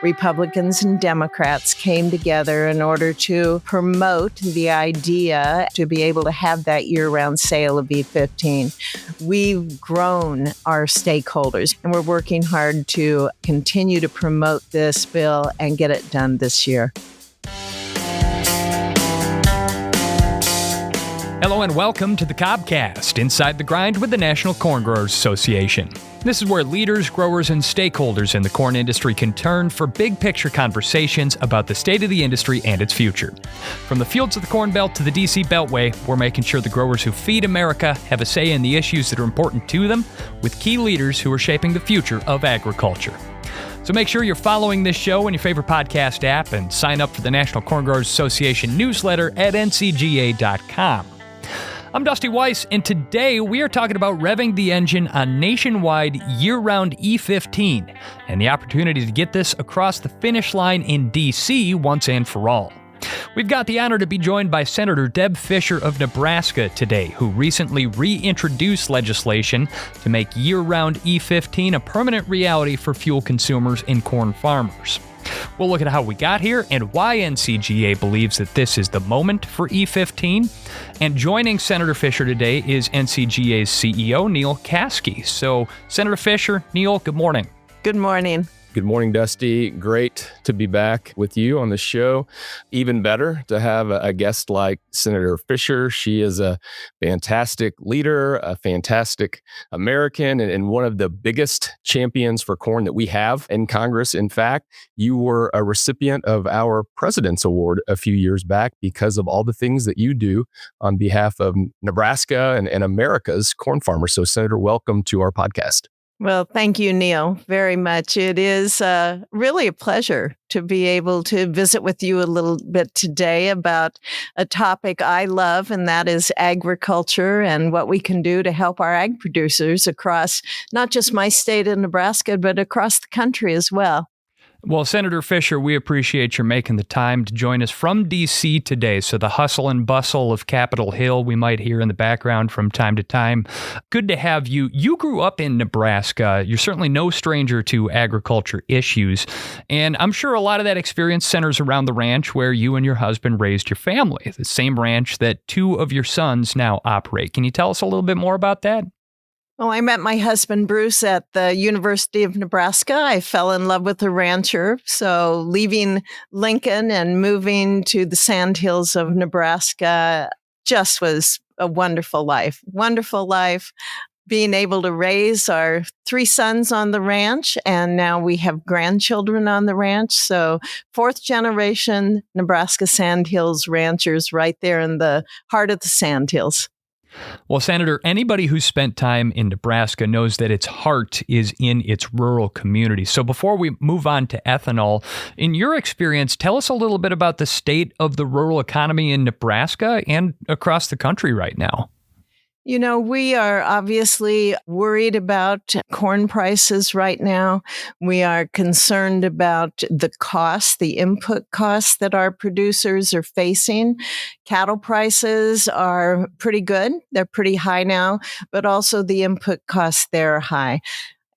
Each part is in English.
Republicans and Democrats came together in order to promote the idea to be able to have that year-round sale of E15. We've grown our stakeholders, and we're working hard to continue to promote this bill and get it done this year. Hello and welcome to the Cobcast, Inside the Grind with the National Corn Growers Association. This is where leaders, growers, and stakeholders in the corn industry can turn for big picture conversations about the state of the industry and its future. From the fields of the Corn Belt to the DC Beltway, we're making sure the growers who feed America have a say in the issues that are important to them, with key leaders who are shaping the future of agriculture. So make sure you're following this show in your favorite podcast app and sign up for the National Corn Growers Association newsletter at ncga.com. I'm Dusty Weiss, and today we are talking about revving the engine on nationwide year-round E15 and the opportunity to get this across the finish line in D.C. once and for all. We've got the honor to be joined by Senator Deb Fischer of Nebraska today, who recently reintroduced legislation to make year-round E15 a permanent reality for fuel consumers and corn farmers. We'll look at how we got here and why NCGA believes that this is the moment for E15. And joining Senator Fischer today is NCGA's CEO Neil Caskey. So, Senator Fischer, Neil, good morning. Good morning. Good morning, Dusty. Great to be back with you on the show. Even better to have a guest like Senator Fischer. She is a fantastic leader, a fantastic American, and one of the biggest champions for corn that we have in Congress. In fact, you were a recipient of our President's Award a few years back because of all the things that you do on behalf of Nebraska and America's corn farmers. So, Senator, welcome to our podcast. Well, thank you, Neil, very much. It is really a pleasure to be able to visit with you a little bit today about a topic I love, and that is agriculture and what we can do to help our ag producers across not just my state of Nebraska, but across the country as well. Well, Senator Fischer, we appreciate your making the time to join us from D.C. today. So the hustle and bustle of Capitol Hill we might hear in the background from time to time. Good to have you. You grew up in Nebraska. You're certainly no stranger to agriculture issues. And I'm sure a lot of that experience centers around the ranch where you and your husband raised your family, the same ranch that two of your sons now operate. Can you tell us a little bit more about that? Well, I met my husband, Bruce, at the University of Nebraska. I fell in love with a rancher. So leaving Lincoln and moving to the sandhills of Nebraska just was a wonderful life. Wonderful life. Being able to raise our three sons on the ranch, and now we have grandchildren on the ranch. So fourth generation Nebraska Sandhills ranchers right there in the heart of the Sandhills. Well, Senator, anybody who's spent time in Nebraska knows that its heart is in its rural community. So before we move on to ethanol, in your experience, tell us a little bit about the state of the rural economy in Nebraska and across the country right now. You know, we are obviously worried about corn prices right now. We are concerned about the costs, the input costs that our producers are facing. Cattle prices are pretty good. They're pretty high now, but also the input costs there are high.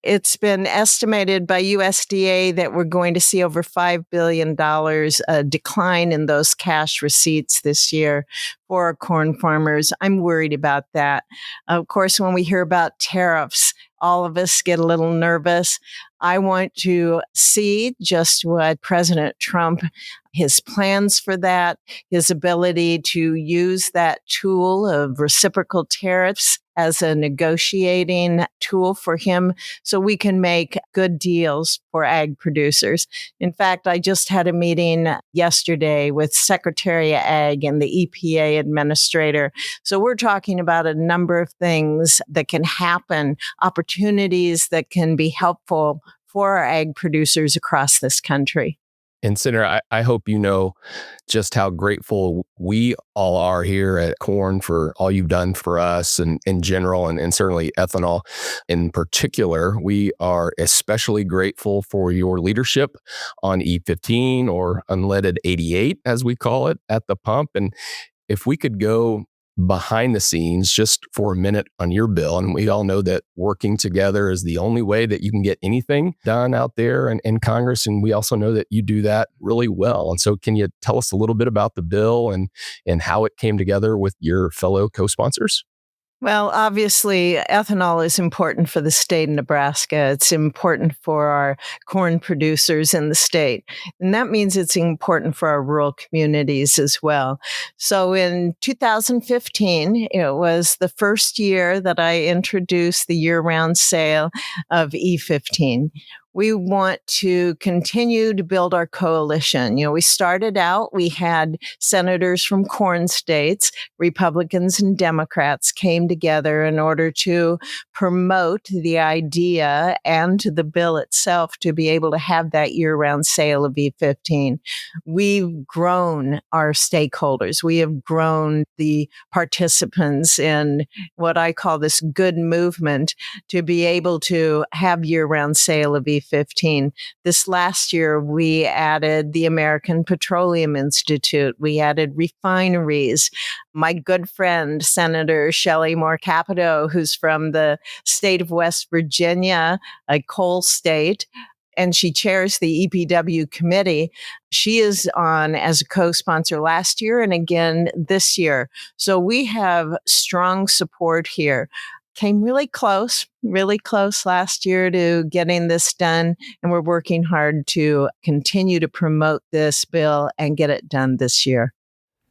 It's been estimated by USDA that we're going to see over $5 billion decline in those cash receipts this year for our corn farmers. I'm worried about that. Of course, when we hear about tariffs, all of us get a little nervous. I want to see just what President Trump, his plans for that, his ability to use that tool of reciprocal tariffs as a negotiating tool for him so we can make good deals for ag producers. In fact, I just had a meeting yesterday with Secretary of Ag and the EPA administrator. So we're talking about a number of things that can happen, opportunities that can be helpful for our ag producers across this country. And Senator, I hope you know just how grateful we all are here at Corn for all you've done for us and in general, and certainly ethanol in particular. We are especially grateful for your leadership on E15 or Unleaded 88, as we call it, at the pump. And if we could go behind the scenes just for a minute on your bill. And we all know that working together is the only way that you can get anything done out there in Congress. And we also know that you do that really well. And so can you tell us a little bit about the bill and how it came together with your fellow co-sponsors? Well, obviously, ethanol is important for the state of Nebraska. It's important for our corn producers in the state. And that means it's important for our rural communities as well. So in 2015, it was the first year that I introduced the year-round sale of E15. We want to continue to build our coalition. We started out, we had senators from corn states, Republicans and Democrats came together in order to promote the idea and the bill itself to be able to have that year-round sale of E15. We've grown our stakeholders. We have grown the participants in what I call this good movement to be able to have year-round sale of E15. This last year, we added the American Petroleum Institute. We added refineries. My good friend, Senator Shelley Moore Capito, who's from the state of West Virginia, a coal state, and she chairs the EPW committee. She is on as a co-sponsor last year and again this year. So we have strong support here. Came really close last year to getting this done. And we're working hard to continue to promote this bill and get it done this year.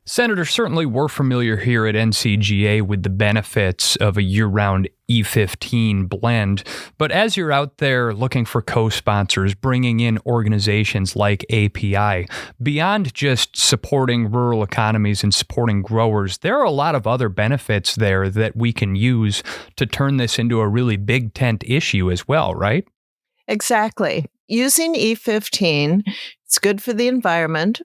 Senator, certainly we're familiar here at NCGA with the benefits of a year-round E15 blend, but as you're out there looking for co-sponsors, bringing in organizations like API, beyond just supporting rural economies and supporting growers, there are a lot of other benefits there that we can use to turn this into a really big tent issue as well, right? Exactly. Using E15, it's good for the environment.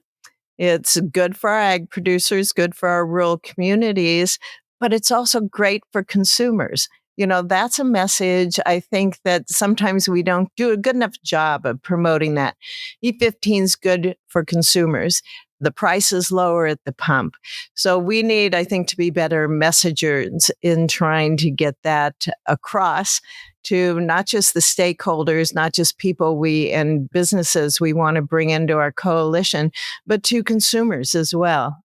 It's good for our ag producers, good for our rural communities, but it's also great for consumers. That's a message I think that sometimes we don't do a good enough job of promoting that. E15 is good for consumers. The price is lower at the pump. So we need, I think, to be better messengers in trying to get that across to not just the stakeholders, not just people and businesses we want to bring into our coalition, but to consumers as well.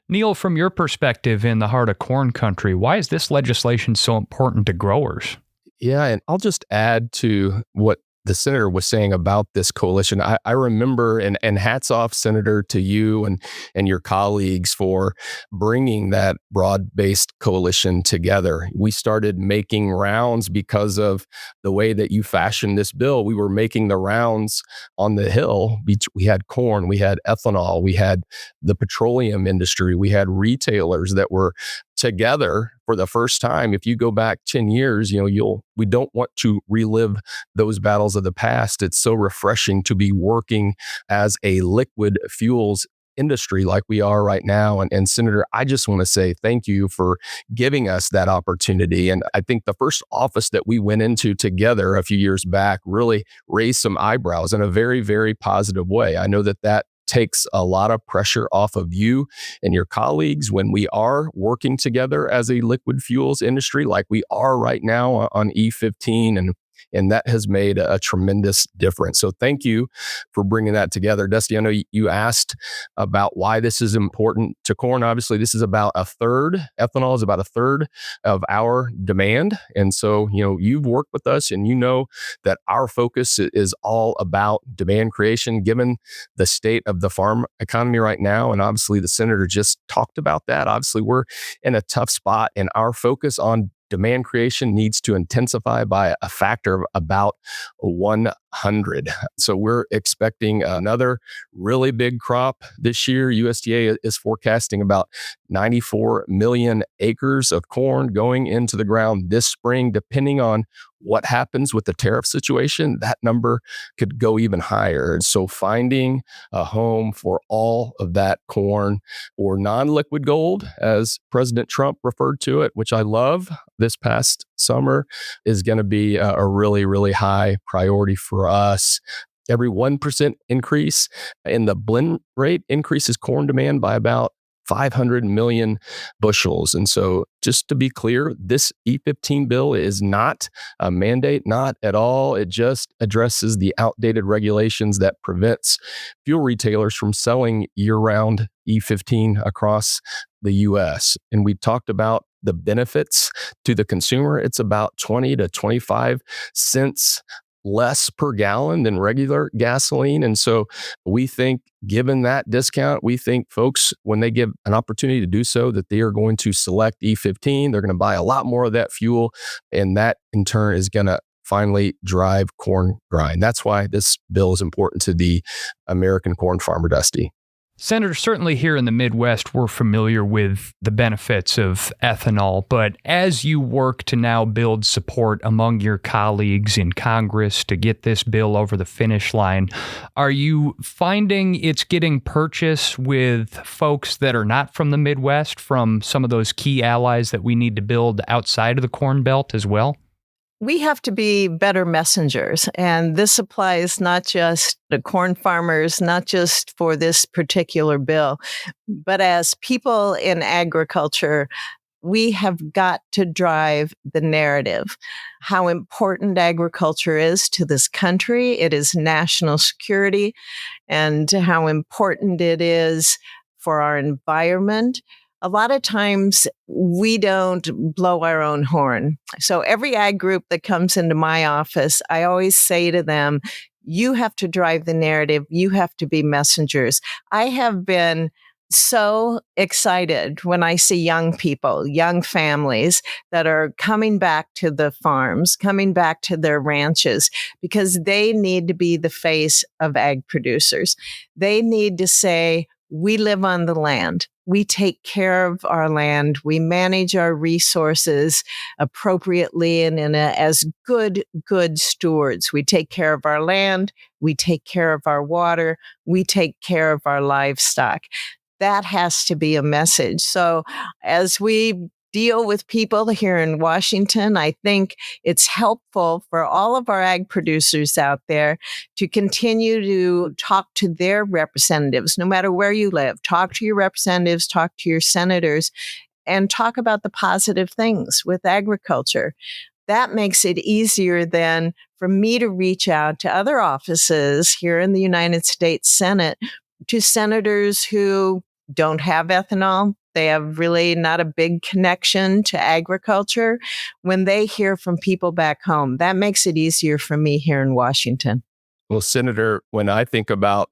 Neil, from your perspective in the heart of corn country, why is this legislation so important to growers? Yeah, and I'll just add to what the senator was saying about this coalition. I remember, and hats off, Senator, to you and your colleagues for bringing that broad-based coalition together. We started making rounds because of the way that you fashioned this bill. We were making the rounds on the Hill. We had corn, we had ethanol, we had the petroleum industry, we had retailers that were together for the first time. If you go back 10 years, we don't want to relive those battles of the past. It's so refreshing to be working as a liquid fuels industry like we are right now. And Senator, I just want to say thank you for giving us that opportunity. And I think the first office that we went into together a few years back really raised some eyebrows in a very, very positive way. I know that takes a lot of pressure off of you and your colleagues when we are working together as a liquid fuels industry like we are right now on E15, and that has made a tremendous difference. So thank you for bringing that together. Dusty, I know you asked about why this is important to corn. Obviously, this is about a third. Ethanol is about a third of our demand. And so, you've worked with us and you know that our focus is all about demand creation, given the state of the farm economy right now. And obviously, the senator just talked about that. Obviously, we're in a tough spot, and our focus on demand creation needs to intensify by a factor of about 100. So we're expecting another really big crop this year. USDA is forecasting about 94 million acres of corn going into the ground this spring. Depending on what happens with the tariff situation, that number could go even higher. And so finding a home for all of that corn, or non-liquid gold, as President Trump referred to it, which I love this past summer, is going to be a really, really high priority for us. Every 1% increase in the blend rate increases corn demand by about 500 million bushels. And so just to be clear, this E15 bill is not a mandate, not at all. It just addresses the outdated regulations that prevents fuel retailers from selling year-round E15 across the U.S. And we talked about the benefits to the consumer. It's about 20 to 25 cents less per gallon than regular gasoline. And so we think, given that discount, we think folks, when they give an opportunity to do so, that they are going to select E15. They're going to buy a lot more of that fuel. And that in turn is going to finally drive corn grind. That's why this bill is important to the American corn farmer, Dusty. Senator, certainly here in the Midwest, we're familiar with the benefits of ethanol, but as you work to now build support among your colleagues in Congress to get this bill over the finish line, are you finding it's getting purchase with folks that are not from the Midwest, from some of those key allies that we need to build outside of the Corn Belt as well? We have to be better messengers. And this applies not just to corn farmers, not just for this particular bill, but as people in agriculture, we have got to drive the narrative. How important agriculture is to this country. It is national security, and how important it is for our environment. A lot of times we don't blow our own horn. So every ag group that comes into my office, I always say to them, you have to drive the narrative. You have to be messengers. I have been so excited when I see young people, young families that are coming back to the farms, coming back to their ranches, because they need to be the face of ag producers. They need to say, we live on the land. We take care of our land. We manage our resources appropriately and as good stewards. We take care of our land. We take care of our water. We take care of our livestock. That has to be a message. So as we deal with people here in Washington, I think it's helpful for all of our ag producers out there to continue to talk to their representatives, no matter where you live. Talk to your representatives, talk to your senators, and talk about the positive things with agriculture. That makes it easier then for me to reach out to other offices here in the United States Senate, to senators who don't have ethanol. They have really not a big connection to agriculture. When they hear from people back home, that makes it easier for me here in Washington. Well, Senator, when I think about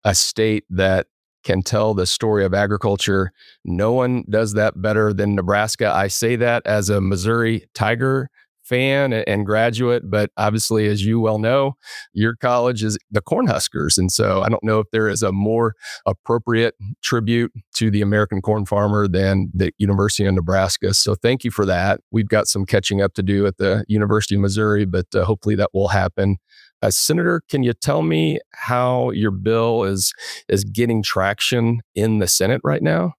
a state that can tell the story of agriculture, no one does that better than Nebraska. I say that as a Missouri Tiger fan and graduate, but obviously, as you well know, your college is the Cornhuskers. And so I don't know if there is a more appropriate tribute to the American corn farmer than the University of Nebraska. So thank you for that. We've got some catching up to do at the University of Missouri, but hopefully that will happen. Senator, can you tell me how your bill is getting traction in the Senate right now?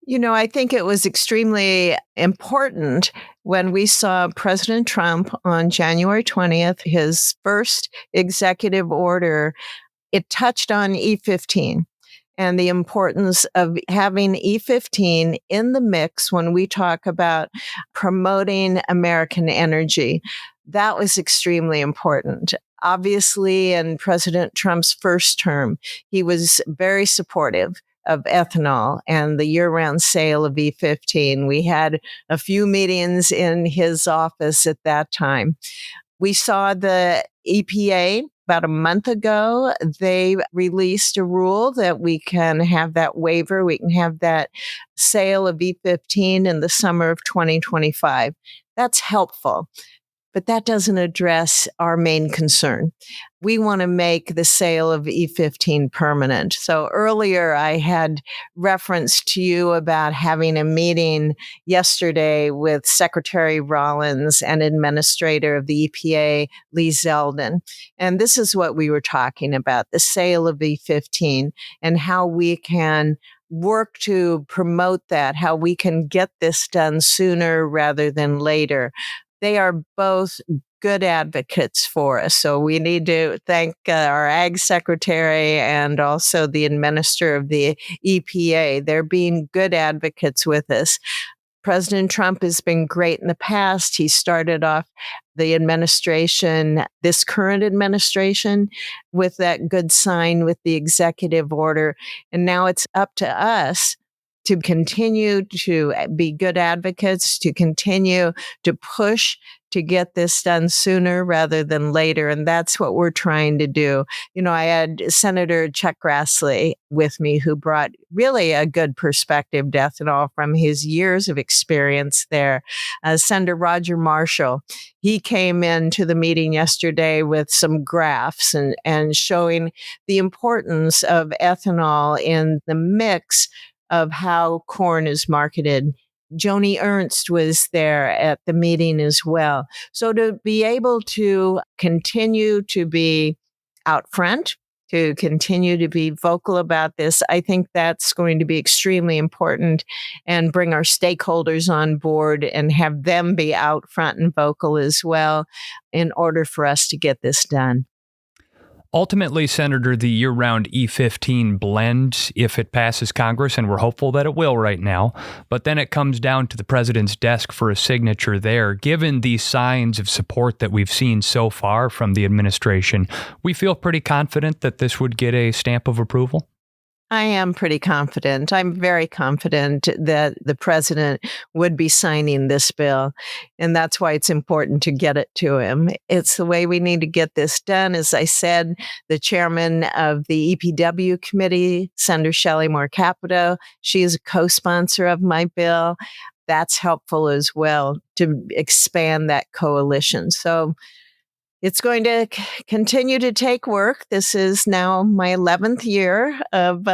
You know, I think it was extremely important when we saw President Trump on January 20th, his first executive order. It touched on E15 and the importance of having E15 in the mix when we talk about promoting American energy. That was extremely important. Obviously, in President Trump's first term, he was very supportive of ethanol and the year-round sale of E15. We had a few meetings in his office at that time. We saw the EPA about a month ago. They released a rule that we can have that waiver. We can have that sale of E15 in the summer of 2025. That's helpful. But that doesn't address our main concern. We want to make the sale of E15 permanent. So earlier I had referenced to you about having a meeting yesterday with Secretary Rollins and Administrator of the EPA, Lee Zeldin. And this is what we were talking about, the sale of E15 and how we can work to promote that, how we can get this done sooner rather than later. They are both good advocates for us. So we need to thank our Ag Secretary and also the Administrator of the EPA. They're being good advocates with us. President Trump has been great in the past. He started off the administration, this current administration, with that good sign with the executive order. And now it's up to us to continue to be good advocates, to continue to push to get this done sooner rather than later. And that's what we're trying to do. You know, I had Senator Chuck Grassley with me, who brought really a good perspective to ethanol from his years of experience there. Senator Roger Marshall, he came into the meeting yesterday with some graphs and showing the importance of ethanol in the mix of how corn is marketed. Joni Ernst was there at the meeting as well. So to be able to continue to be out front, to continue to be vocal about this, I think that's going to be extremely important, and bring our stakeholders on board and have them be out front and vocal as well in order for us to get this done. Ultimately, Senator, the year-round E15 blend, if it passes Congress, and we're hopeful that it will right now, but then it comes down to the president's desk for a signature there. Given the signs of support that we've seen so far from the administration, we feel pretty confident that this would get a stamp of approval? I am pretty confident. I'm very confident that the president would be signing this bill. And that's why it's important to get it to him. It's the way we need to get this done. As I said, the chairman of the EPW committee, Senator Shelley Moore Capito, she is a co-sponsor of my bill. That's helpful as well to expand that coalition. So it's going to continue to take work. This is now my 11th year of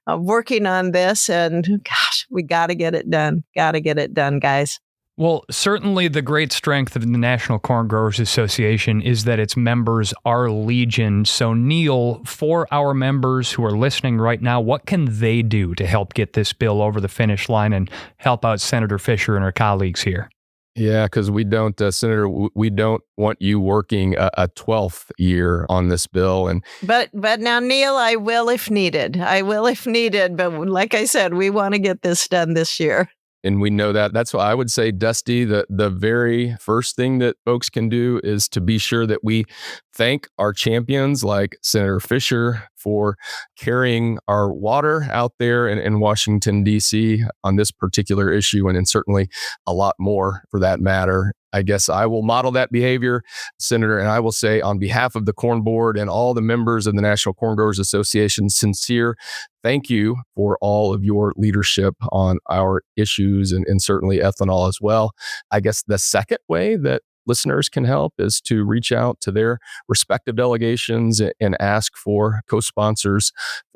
working on this, and gosh, we got to get it done. Got to get it done, guys. Well, certainly the great strength of the National Corn Growers Association is that its members are legion. So, Neil, for our members who are listening right now, what can they do to help get this bill over the finish line and help out Senator Fischer and her colleagues here? Yeah, because we don't, Senator, we don't want you working a 12th year on this bill. But now, Neil, I will if needed. But like I said, we want to get this done this year. And we know that. That's why I would say, Dusty, the very first thing that folks can do is to be sure that we thank our champions like Senator Fischer for carrying our water out there in Washington, D.C. on this particular issue, and certainly a lot more for that matter. I guess I will model that behavior, Senator, and I will say on behalf of the Corn Board and all the members of the National Corn Growers Association, sincere thank you for all of your leadership on our issues and certainly ethanol as well. I guess the second way that listeners can help is to reach out to their respective delegations and ask for co-sponsors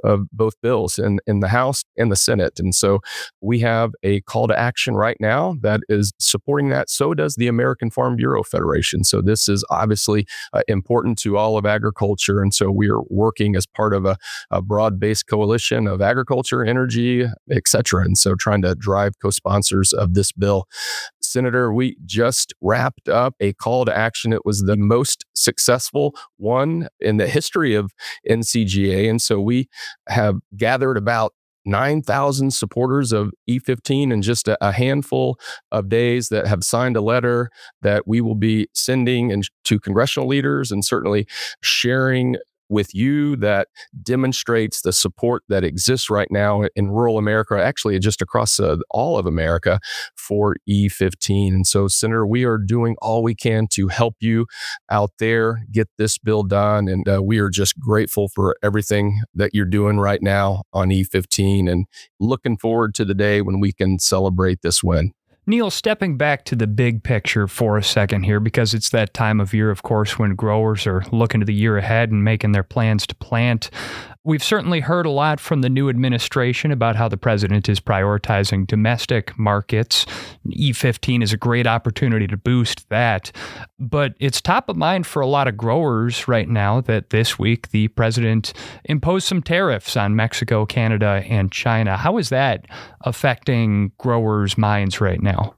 of both bills in the House and the Senate. And so we have a call to action right now that is supporting that. So does the American Farm Bureau Federation. So this is obviously important to all of agriculture. And so we are working as part of a broad-based coalition of agriculture, energy, et cetera. And so trying to drive co-sponsors of this bill. Senator, we just wrapped up a call to action. It was the most successful one in the history of NCGA. And so we have gathered about 9,000 supporters of E15 in just a handful of days that have signed a letter that we will be sending to congressional leaders and certainly sharing with you that demonstrates the support that exists right now in rural America, actually just across all of America for E15. And so, Senator, we are doing all we can to help you out there get this bill done. And we are just grateful for everything that you're doing right now on E15 and looking forward to the day when we can celebrate this win. Neil, stepping back to the big picture for a second here, because it's that time of year, of course, when growers are looking to the year ahead and making their plans to plant. We've certainly heard a lot from the new administration about how the president is prioritizing domestic markets. E15 is a great opportunity to boost that. But it's top of mind for a lot of growers right now that this week the president imposed some tariffs on Mexico, Canada, and China. How is that affecting growers' minds right now?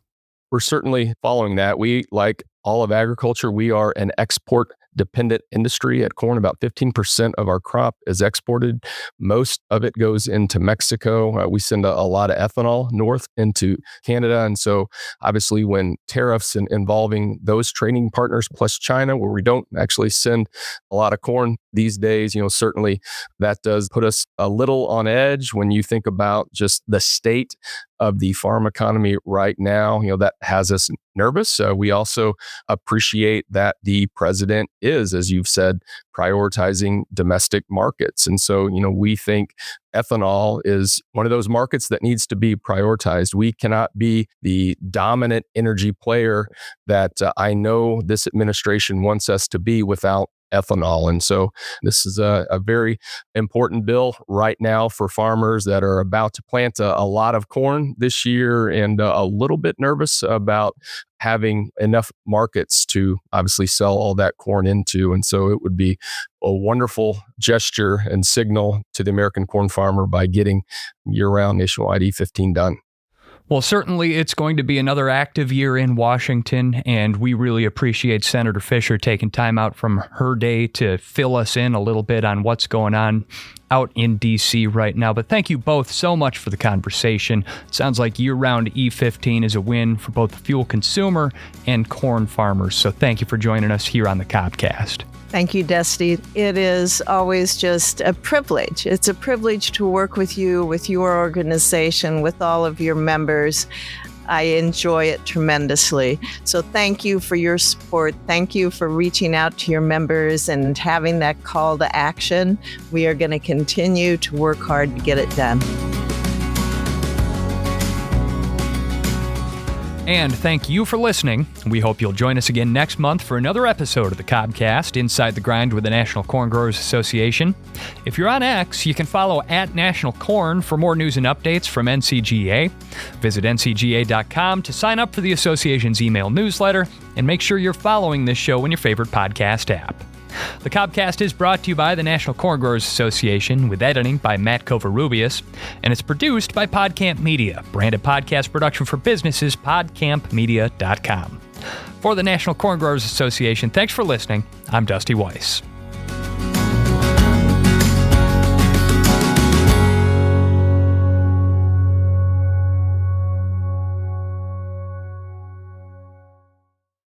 We're certainly following that. We, like all of agriculture. We are an export dependent industry at corn. About 15% of our crop is exported. Most of it goes into Mexico. We send a lot of ethanol north into Canada. And so obviously when tariffs involving those trading partners plus China, where we don't actually send a lot of corn these days, certainly that does put us a little on edge when you think about just the state of the farm economy right now. That has us nervous. We also appreciate that the president is, as you've said, prioritizing domestic markets. And so, we think ethanol is one of those markets that needs to be prioritized. We cannot be the dominant energy player that I know this administration wants us to be without ethanol. And so this is a very important bill right now for farmers that are about to plant a lot of corn this year and a little bit nervous about having enough markets to obviously sell all that corn into. And so it would be a wonderful gesture and signal to the American corn farmer by getting year-round nationwide E15 done. Well, certainly it's going to be another active year in Washington, and we really appreciate Senator Fischer taking time out from her day to fill us in a little bit on what's going on out in D.C. right now. But thank you both so much for the conversation. It sounds like year-round E15 is a win for both the fuel consumer and corn farmers. So thank you for joining us here on the Cobcast. Thank you, Dusty. It is always just a privilege. It's a privilege to work with you, with your organization, with all of your members. I enjoy it tremendously. So thank you for your support. Thank you for reaching out to your members and having that call to action. We are going to continue to work hard to get it done. And thank you for listening. We hope you'll join us again next month for another episode of the Cobcast, Inside the Grind with the National Corn Growers Association. If you're on X, you can follow @NationalCorn for more news and updates from NCGA. Visit ncga.com to sign up for the association's email newsletter, and make sure you're following this show in your favorite podcast app. The Cobcast is brought to you by the National Corn Growers Association, with editing by Matt Covarrubias, and it's produced by PodCamp Media, branded podcast production for businesses, podcampmedia.com. For the National Corn Growers Association, thanks for listening. I'm Dusty Weiss.